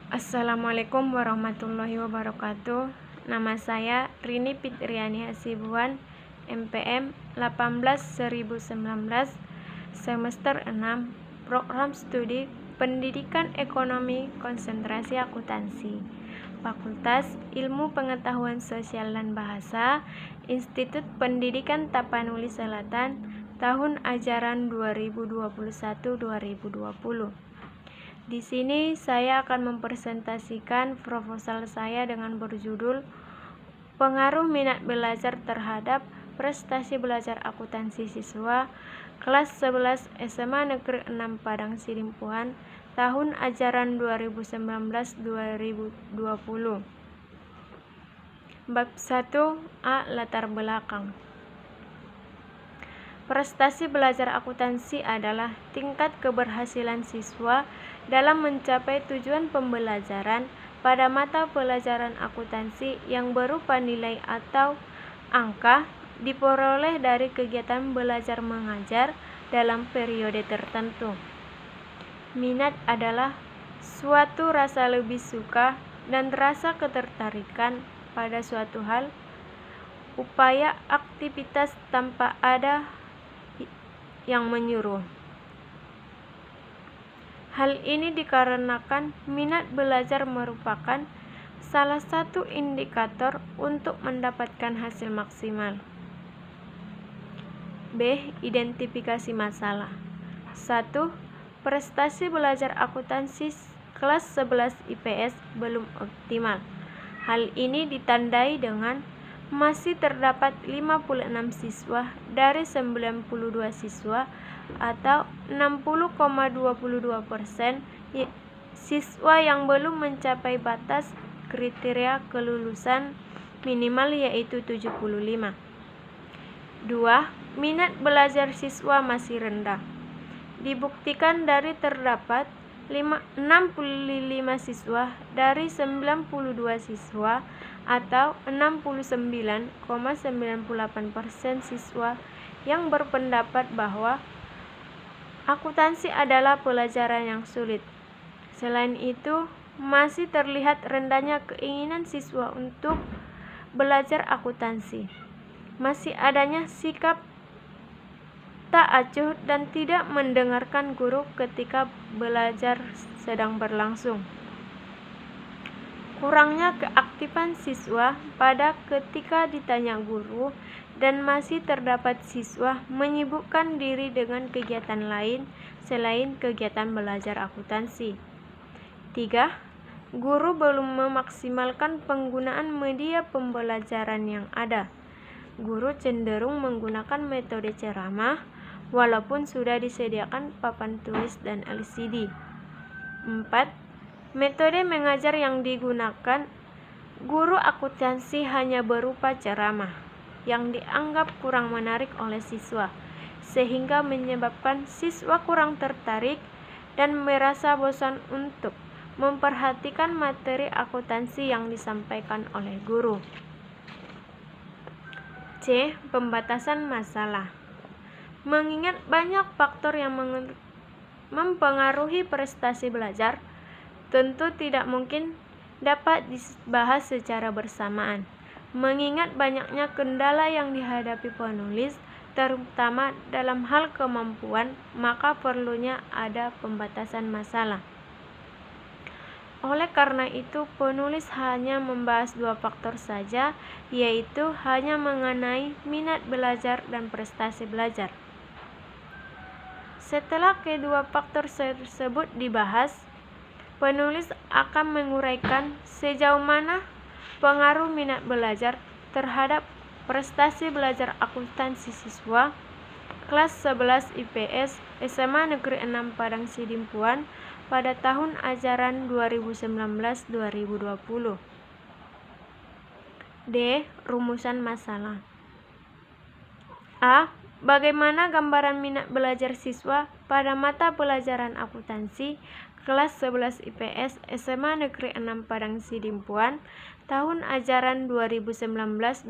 Assalamualaikum warahmatullahi wabarakatuh. Nama saya Rini Fitriani Hasibuan, MPM 18/1019, semester 6, Program Studi Pendidikan Ekonomi Konsentrasi Akuntansi, Fakultas Ilmu Pengetahuan Sosial dan Bahasa, Institut Pendidikan Tapanuli Selatan, tahun ajaran 2021-2020. Di sini saya akan mempresentasikan proposal saya dengan berjudul Pengaruh Minat Belajar Terhadap Prestasi Belajar Akuntansi Siswa Kelas 11 SMA Negeri 6 Padang Sidimpuan, tahun ajaran 2019-2020. Bab 1A, Latar Belakang. Prestasi belajar akuntansi adalah tingkat keberhasilan siswa dalam mencapai tujuan pembelajaran pada mata pelajaran akuntansi yang berupa nilai atau angka diperoleh dari kegiatan belajar mengajar dalam periode tertentu. Minat adalah suatu rasa lebih suka dan rasa ketertarikan pada suatu hal, upaya aktivitas tanpa ada yang menyuruh. Hal ini dikarenakan minat belajar merupakan salah satu indikator untuk mendapatkan hasil maksimal. B. Identifikasi masalah. 1. Prestasi belajar akuntansi kelas 11 IPS belum optimal. Hal ini ditandai dengan masih terdapat 56 siswa dari 92 siswa atau 60,22% siswa yang belum mencapai batas kriteria kelulusan minimal yaitu 75. 2. Minat belajar siswa masih rendah. Dibuktikan dari terdapat 65 siswa dari 92 siswa atau 69,98% siswa yang berpendapat bahwa akuntansi adalah pelajaran yang sulit. Selain itu, masih terlihat rendahnya keinginan siswa untuk belajar akuntansi. Masih adanya sikap tak acuh dan tidak mendengarkan guru ketika belajar sedang berlangsung. Kurangnya keaktifan siswa pada ketika ditanya guru, dan masih terdapat siswa menyibukkan diri dengan kegiatan lain selain kegiatan belajar akuntansi. 3. Guru belum memaksimalkan penggunaan media pembelajaran yang ada. Guru cenderung menggunakan metode ceramah walaupun sudah disediakan papan tulis dan LCD. 4. Metode mengajar yang digunakan guru akuntansi hanya berupa ceramah yang dianggap kurang menarik oleh siswa, sehingga menyebabkan siswa kurang tertarik dan merasa bosan untuk memperhatikan materi akuntansi yang disampaikan oleh guru. C. Pembatasan masalah. Mengingat banyak faktor yang mempengaruhi prestasi belajar, tentu tidak mungkin dapat dibahas secara bersamaan. Mengingat banyaknya kendala yang dihadapi penulis, terutama dalam hal kemampuan, maka perlunya ada pembatasan masalah. Oleh karena itu, penulis hanya membahas 2 faktor saja, yaitu hanya mengenai minat belajar dan prestasi belajar. Setelah kedua faktor tersebut dibahas, penulis akan menguraikan sejauh mana pengaruh minat belajar terhadap prestasi belajar akuntansi siswa kelas 11 IPS SMA Negeri 6 Padang Sidimpuan pada tahun ajaran 2019-2020. D. Rumusan masalah. A. Bagaimana gambaran minat belajar siswa pada mata pelajaran akuntansi kelas 11 IPS SMA Negeri 6 Padang Sidimpuan tahun ajaran 2019-2020.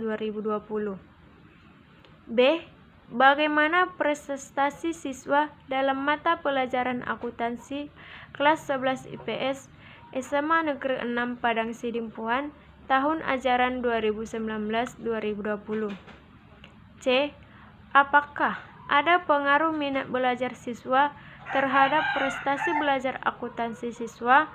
B. Bagaimana prestasi siswa dalam mata pelajaran akuntansi kelas 11 IPS SMA Negeri 6 Padang Sidimpuan tahun ajaran 2019-2020. C. Apakah ada pengaruh minat belajar siswa terhadap prestasi belajar akuntansi siswa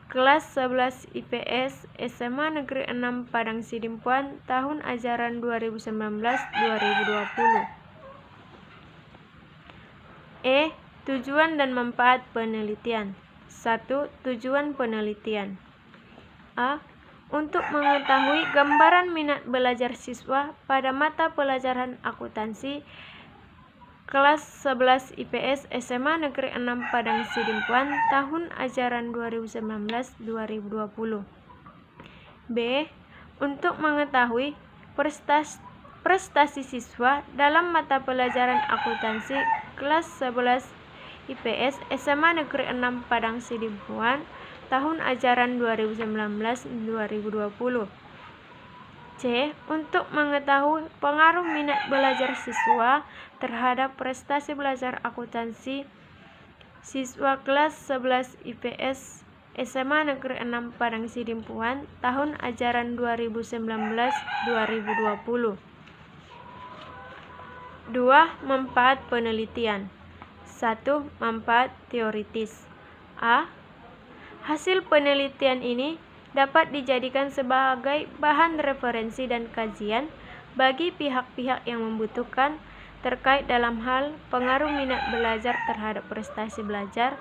kelas 11 IPS SMA Negeri 6 Padang Sidimpuan tahun ajaran 2019-2020. E. Tujuan dan manfaat penelitian. 1. Tujuan penelitian. A. Untuk mengetahui gambaran minat belajar siswa pada mata pelajaran akuntansi kelas 11 IPS SMA Negeri 6 Padang Sidimpuan tahun ajaran 2019-2020. B. Untuk mengetahui prestasi siswa dalam mata pelajaran akuntansi kelas 11 IPS SMA Negeri 6 Padang Sidimpuan tahun ajaran 2019-2020. C. Untuk mengetahui pengaruh minat belajar siswa terhadap prestasi belajar akuntansi siswa kelas 11 IPS SMA Negeri 6 Padang Sidimpuan tahun ajaran 2019-2020. 2. Manfaat penelitian. 1. Manfaat teoritis. A. Hasil penelitian ini dapat dijadikan sebagai bahan referensi dan kajian bagi pihak-pihak yang membutuhkan terkait dalam hal pengaruh minat belajar terhadap prestasi belajar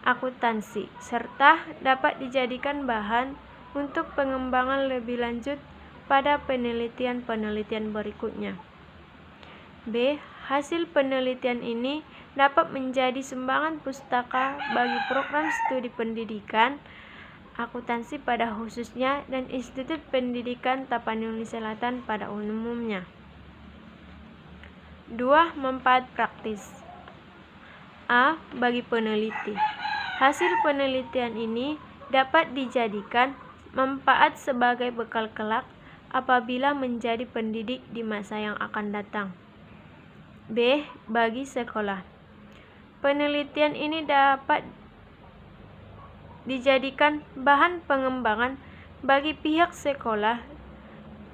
akuntansi, serta dapat dijadikan bahan untuk pengembangan lebih lanjut pada penelitian-penelitian berikutnya. B. Hasil penelitian ini dapat menjadi sumbangan pustaka bagi program studi pendidikan akuntansi pada khususnya dan Institut Pendidikan Tapanuli Selatan pada umumnya. 2. Manfaat praktis. A. Bagi peneliti, hasil penelitian ini dapat dijadikan manfaat sebagai bekal kelak apabila menjadi pendidik di masa yang akan datang. B. Bagi sekolah, penelitian ini dapat dijadikan bahan pengembangan bagi pihak sekolah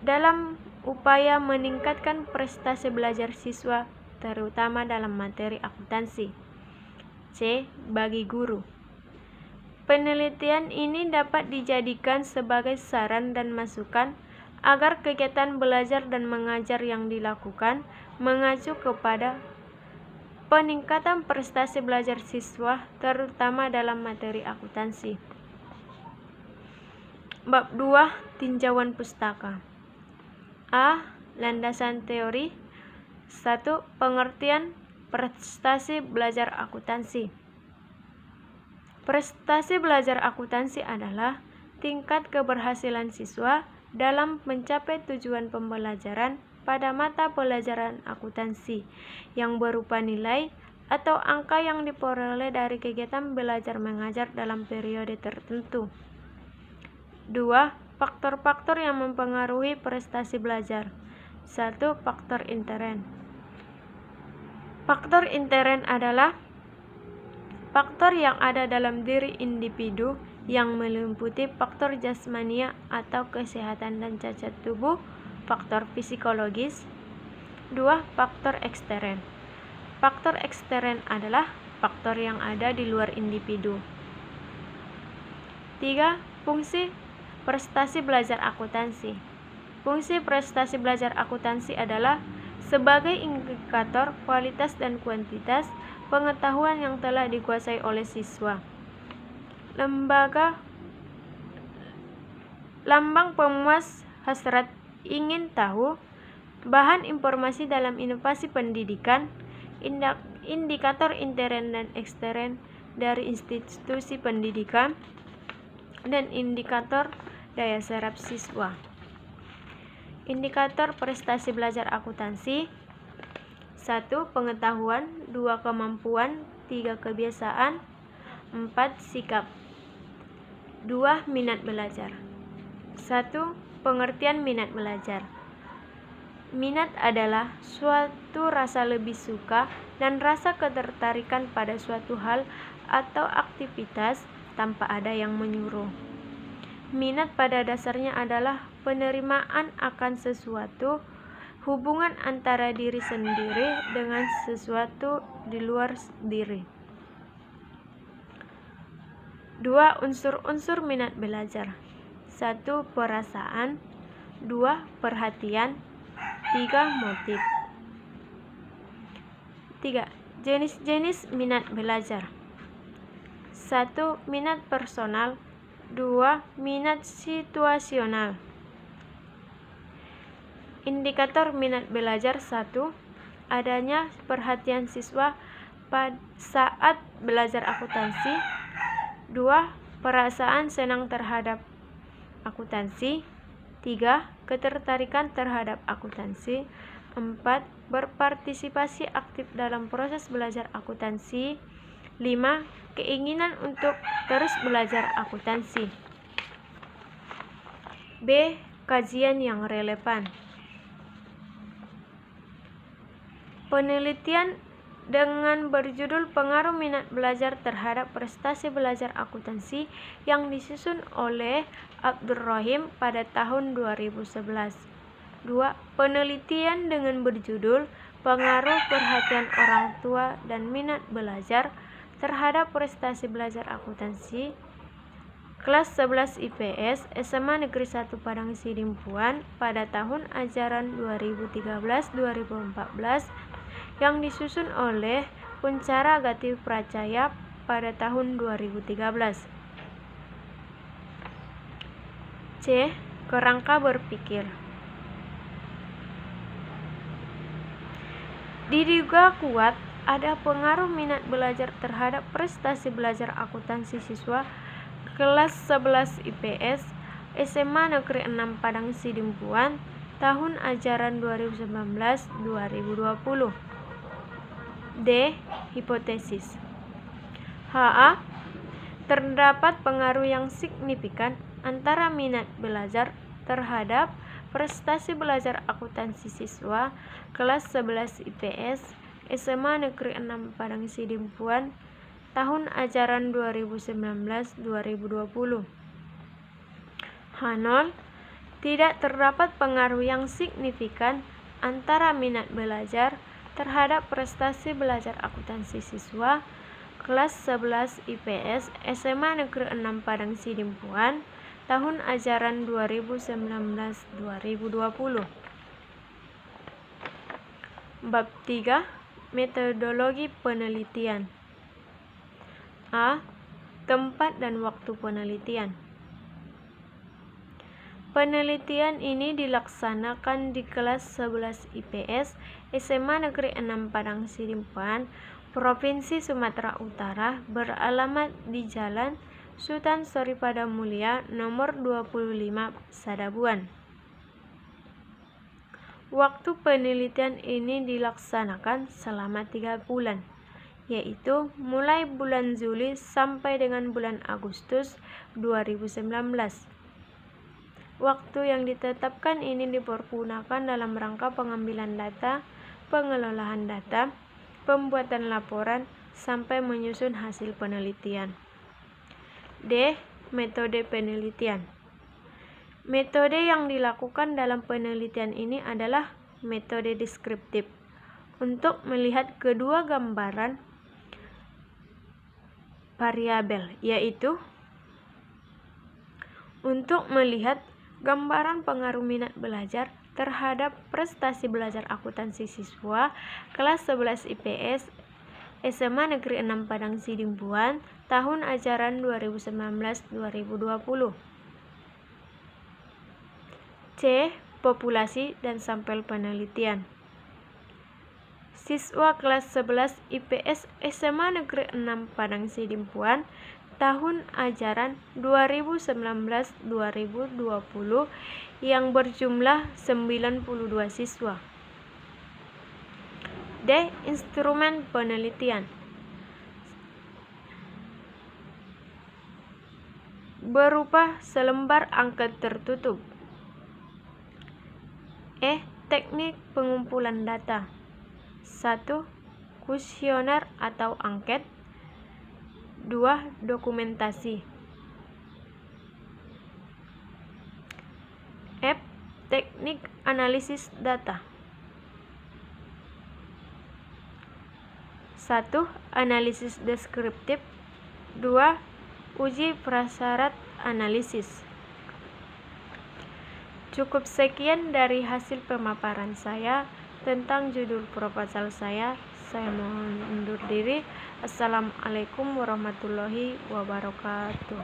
dalam upaya meningkatkan prestasi belajar siswa terutama dalam materi akuntansi. C. Bagi guru, penelitian ini dapat dijadikan sebagai saran dan masukan agar kegiatan belajar dan mengajar yang dilakukan mengacu kepada peningkatan prestasi belajar siswa terutama dalam materi akuntansi. Bab 2. Tinjauan pustaka. A. Landasan teori. 1. Pengertian prestasi belajar akuntansi. Prestasi belajar akuntansi adalah tingkat keberhasilan siswa dalam mencapai tujuan pembelajaran pada mata pelajaran akuntansi yang berupa nilai atau angka yang diperoleh dari kegiatan belajar mengajar dalam periode tertentu. 2. Faktor-faktor yang mempengaruhi prestasi belajar. 1. Faktor intern. Faktor intern adalah faktor yang ada dalam diri individu yang meliputi faktor jasmania atau kesehatan dan cacat tubuh, faktor psikologis. 2. Faktor ekstern. Faktor ekstern adalah faktor yang ada di luar individu. 3. Fungsi prestasi belajar akuntansi. Fungsi prestasi belajar akuntansi adalah sebagai indikator kualitas dan kuantitas pengetahuan yang telah dikuasai oleh siswa. Lambang pemuas hasrat ingin tahu, bahan informasi dalam inovasi pendidikan, indikator intern dan ekstern dari institusi pendidikan, dan indikator daya serap siswa. Indikator prestasi belajar akuntansi. 1. Pengetahuan. 2. Kemampuan. 3. Kebiasaan. 4. Sikap. 2. Minat belajar. 1. Pengertian minat belajar. Minat adalah suatu rasa lebih suka dan rasa ketertarikan pada suatu hal atau aktivitas tanpa ada yang menyuruh. Minat pada dasarnya adalah penerimaan akan sesuatu, hubungan antara diri sendiri dengan sesuatu di luar diri. 2. Unsur-unsur minat belajar. 1. Perasaan. 2. Perhatian. 3. Motif. 3. Jenis-jenis minat belajar. 1. Minat personal. 2. Minat situasional. Indikator minat belajar. 1. Adanya perhatian siswa saat belajar akuntansi. 2. Perasaan senang terhadap akuntansi. 3. Ketertarikan terhadap akuntansi. 4. Berpartisipasi aktif dalam proses belajar akuntansi. 5. Keinginan untuk terus belajar akuntansi. B. Kajian yang relevan. Penelitian dengan berjudul Pengaruh Minat Belajar Terhadap Prestasi Belajar Akuntansi yang disusun oleh Abdurrahim pada tahun 2011. 2. Penelitian dengan berjudul Pengaruh Perhatian Orang Tua dan Minat Belajar Terhadap Prestasi Belajar Akuntansi Kelas 11 IPS SMA Negeri 1 Padang Sidimpuan pada tahun ajaran 2013-2014 yang disusun oleh Puncara Gati Pracaya pada tahun 2013. C. Kerangka berpikir. Diduga kuat ada pengaruh minat belajar terhadap prestasi belajar akuntansi siswa kelas 11 IPS SMA Negeri 6 Padang Sidimpuan tahun ajaran 2019-2020. D. Hipotesis. H.A. Terdapat pengaruh yang signifikan antara minat belajar terhadap prestasi belajar akuntansi siswa kelas 11 IPS SMA Negeri 6 Padang Sidimpuan tahun ajaran 2019-2020. H0. Tidak terdapat pengaruh yang signifikan antara minat belajar terhadap prestasi belajar akuntansi siswa kelas 11 IPS SMA Negeri 6 Padang Sidimpuan tahun ajaran 2019-2020. Bab 3. Metodologi penelitian. A. Tempat dan waktu penelitian. Penelitian ini dilaksanakan di kelas 11 IPS SMA Negeri 6 Padang Sidimpuan, Provinsi Sumatera Utara, beralamat di Jalan Sultan Soripada Mulia nomor 25 Sadabuan. Waktu penelitian ini dilaksanakan selama 3 bulan, yaitu mulai bulan Juli sampai dengan bulan Agustus 2019. Waktu yang ditetapkan ini dipergunakan dalam rangka pengambilan data, pengelolaan data, pembuatan laporan, sampai menyusun hasil penelitian. D. Metode penelitian. Metode yang dilakukan dalam penelitian ini adalah metode deskriptif untuk melihat kedua gambaran variabel, yaitu untuk melihat gambaran pengaruh minat belajar terhadap prestasi belajar akuntansi siswa kelas 11 IPS SMA Negeri 6 Padang Sidimpuan tahun ajaran 2019-2020. C. Populasi dan sampel penelitian. Siswa kelas 11 IPS SMA Negeri 6 Padang Sidimpuan tahun ajaran 2019-2020 yang berjumlah 92 siswa. D. Instrumen penelitian. Berupa selembar angket tertutup. E. Teknik pengumpulan data. 1. Kuesioner atau angket. 2. Dokumentasi. F. Teknik analisis data. 1. Analisis deskriptif. 2. Uji prasyarat analisis. Cukup sekian dari hasil pemaparan saya tentang judul proposal saya. Saya mohon undur diri. Assalamualaikum warahmatullahi wabarakatuh.